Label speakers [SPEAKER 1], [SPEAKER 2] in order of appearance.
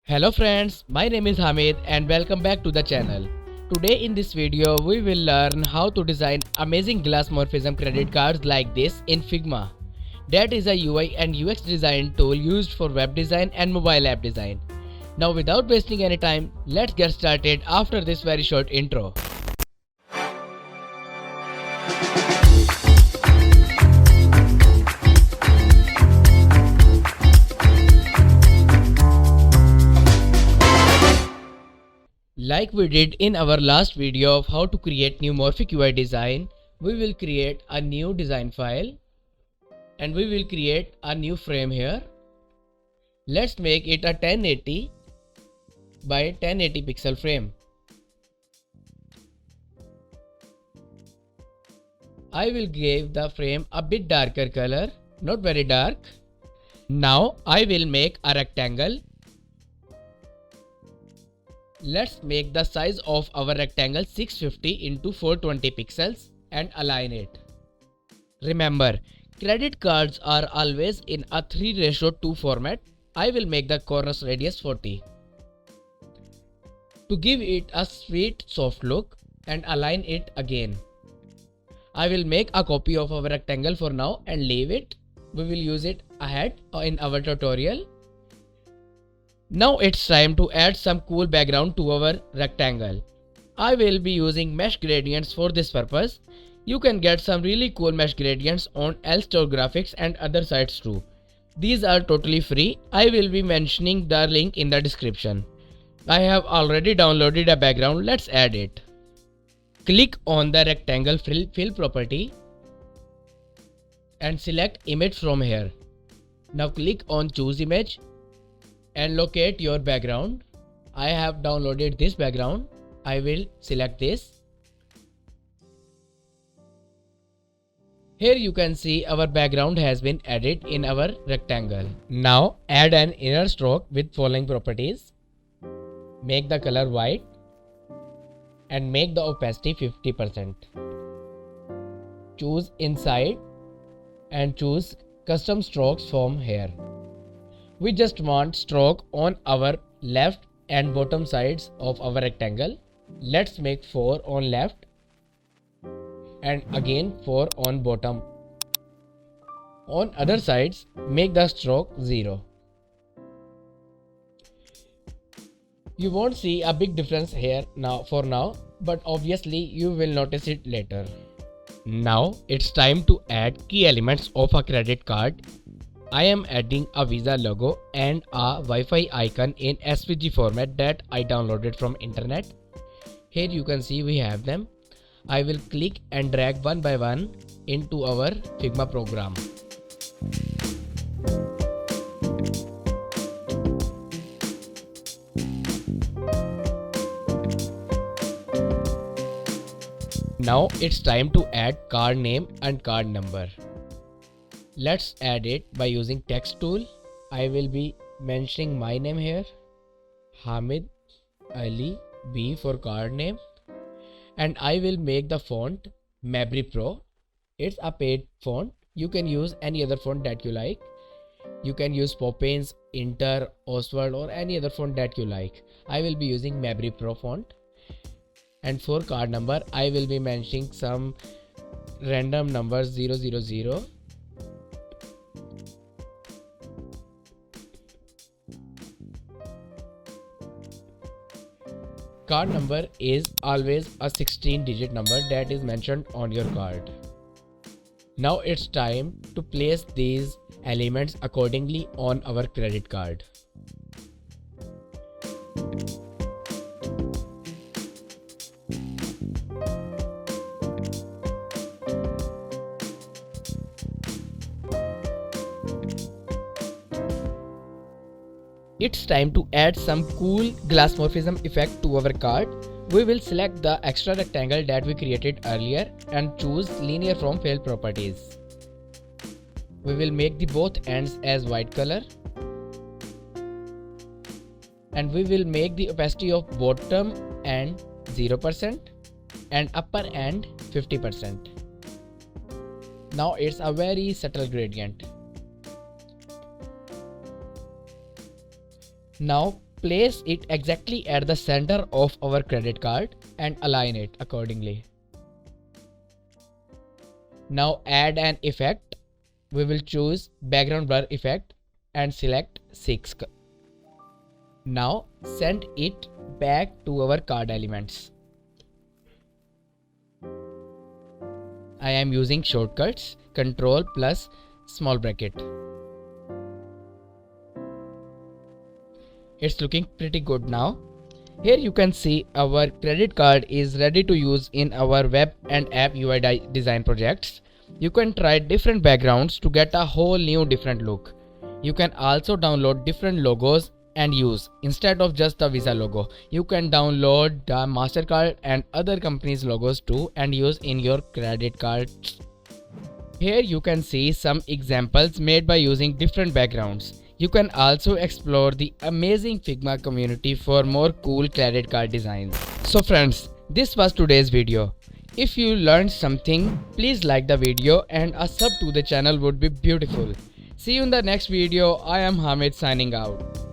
[SPEAKER 1] Hello friends, my name is Hamid and welcome back to the channel. Today in this video we will learn how to design amazing Glassmorphism credit cards like this in Figma. That is a UI and UX design tool used for web design and mobile app design. Now without wasting any time, let's get started after this very short intro. Like we did in our last video of how to create new morphic UI design, we will create a new design file and we will create a new frame here. Let's make it a 1080 by 1080 pixel frame. I will give the frame a bit darker color, not very dark. Now I will make a rectangle. Let's make the size of our rectangle 650 into 420 pixels and align it. Remember, credit cards are always in a 3:2 format. I will make the corners radius 40. To give it a sweet soft look and align it again, I will make a copy of our rectangle for now and leave it. We will use it ahead in our tutorial. Now it's time to add some cool background to our rectangle. I will be using mesh gradients for this purpose. You can get some really cool mesh gradients on L-Store Graphics and other sites too. These are totally free. I will be mentioning the link in the description. I have already downloaded a background. Let's add it. Click on the rectangle fill property and select image from here. Now click on choose image and locate your background. I have downloaded this background. I will select this. Here you can see our background has been added in our rectangle. Now add an inner stroke with following properties. Make the color white and make the opacity 50%. Choose inside and choose custom strokes from here. We just want stroke on our left and bottom sides of our rectangle. Let's make 4 on left and again 4 on bottom. On other sides, make the stroke 0. You won't see a big difference here for now, but obviously you will notice it later. Now it's time to add key elements of a credit card. I am adding a Visa logo and a Wi-Fi icon in SVG format that I downloaded from internet. Here you can see we have them. I will click and drag one by one into our Figma program. Now it's time to add card name and card number. Let's add it by using text tool. I will be mentioning my name here, Hamid Ali B for card name, and I will make the font Mabry Pro. It's a paid font. You can use any other font that you like. You can use Poppins, Inter, Oswald or any other font that you like. I will be using Mabry Pro font. And for card number, I will be mentioning some random numbers 000. Card number is always a 16-digit number that is mentioned on your card. Now it's time to place these elements accordingly on our credit card. It's time to add some cool Glassmorphism effect to our card. We will select the extra rectangle that we created earlier and choose linear from fill properties. We will make the both ends as white color. And we will make the opacity of bottom end 0% and upper end 50%. Now it's a very subtle gradient. Now place it exactly at the center of our credit card and align it accordingly. Now add an effect. We will choose background blur effect and select 6. Now send it back to our card elements. I am using shortcuts Ctrl plus small bracket. It's looking pretty good now. Here you can see our credit card is ready to use in our web and app UI design projects. You can try different backgrounds to get a whole new different look. You can also download different logos and use instead of just the Visa logo. You can download the MasterCard and other companies' logos too and use in your credit cards. Here you can see some examples made by using different backgrounds. You can also explore the amazing Figma community for more cool credit card designs. So friends, this was today's video. If you learned something, please like the video and a sub to the channel would be beautiful. See you in the next video. I am Hamid signing out.